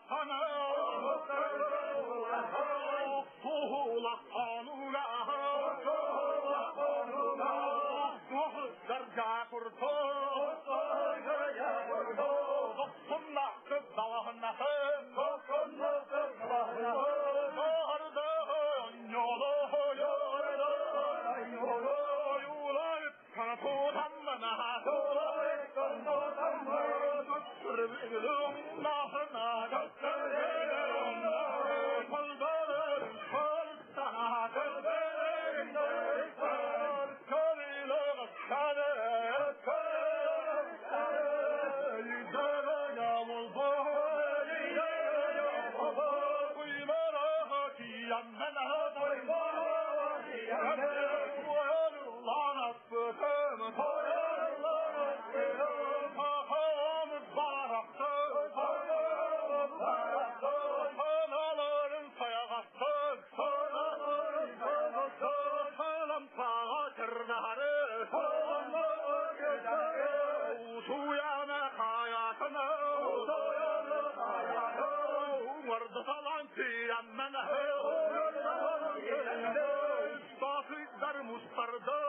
sana Tuğla kanuga Garca kurto Dokunma kızdağına Arda yolu Yular kanatudanmana Götürdüm nahına Götürdüm Kaldırın kılsana Götürdüm Kalilı kane Yüzere yağmur Kuymara kiyamena Koyarlar asbıtım Pahamız baraktı Panaların sayagastı Palam sağa kırdarı Uçuyana hayatını Vardı salan siyanmene Üstafıklar mustardı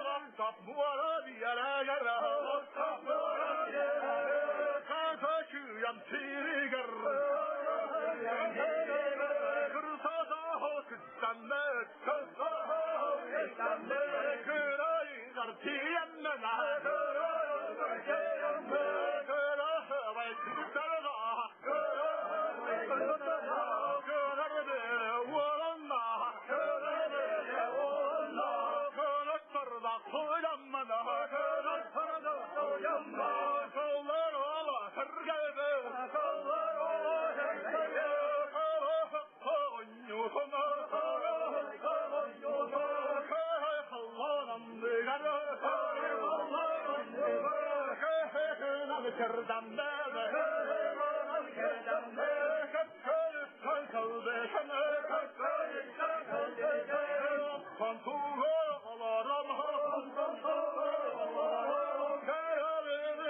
Laptop muara diyere yere Katakıyan siriger Kırsada ho kıstanmet Kıraylar tiyemmene Kırahvay kıtarda Kırardı uğrunda Kırıktarda kıyamına Kıllar ola hırgaydı Konyutuna Kıhay hallanam digarı Kıhına bitirdem bebe Köpkölükten kıldıkını Kantuğu alaram Kıyalını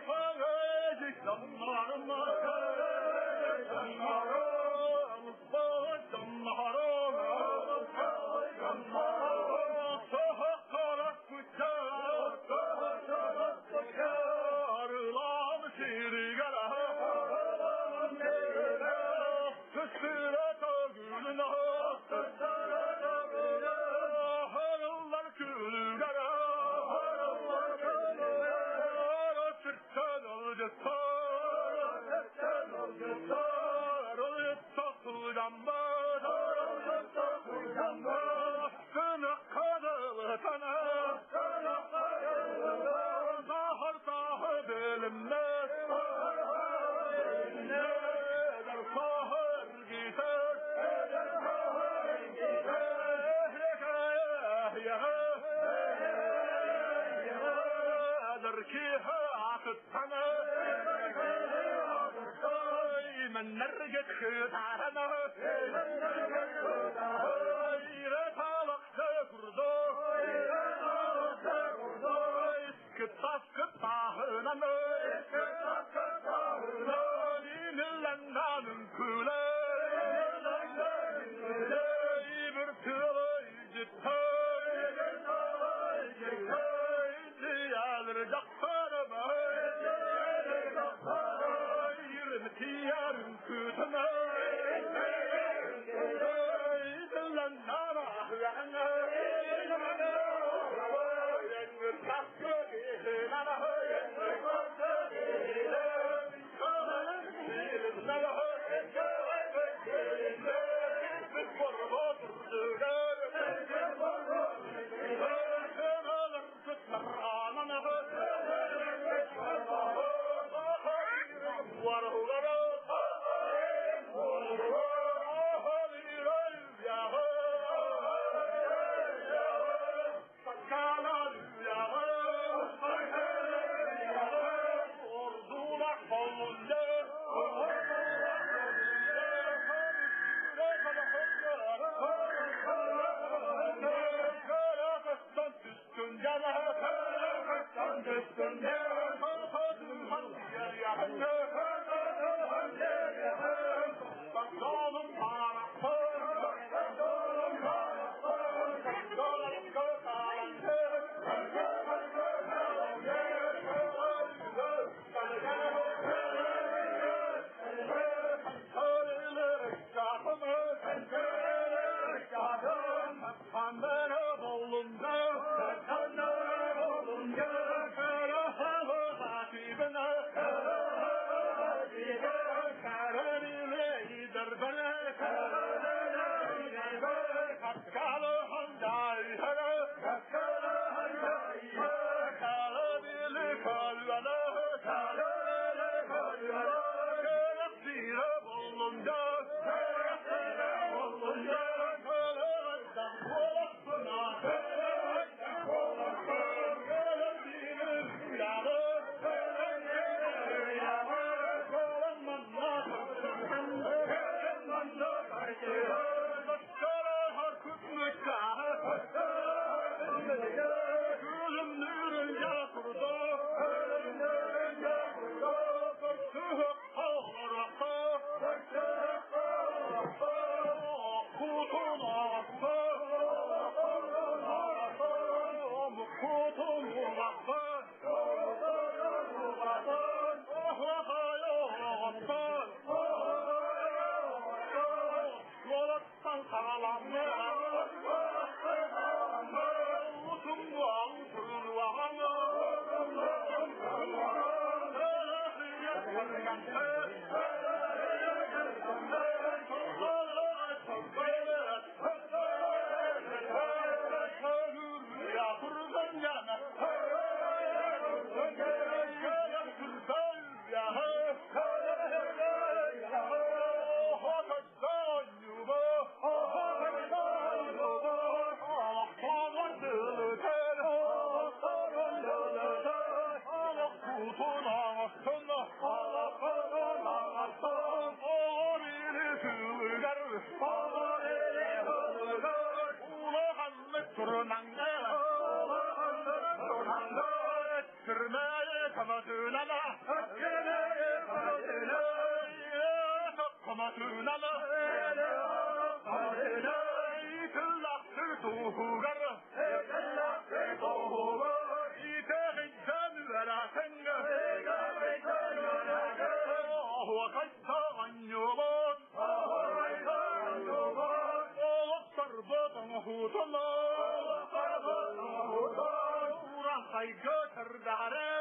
Fagecik damlarıma Sahaklara kucak Arılam sirigara Kısırata gülüne Harıllar külgara Sırttan alcıtar Takılcamba Sınık kadılı sana Zahar sahı bilinmez Eder sahır gider Eder ki akıt sana من نرجع خدارنا يرتالق تكردو كتاف كتاهنا ينلنا من كله يبرتل يجتها يرجع فرما Yarın kütüme Eydillen narahlarına Yengir takkı ihlana Yengir takkı ihlana Bilimler Bir korba durdular Kınalar tutlar anana Varhulara I go to the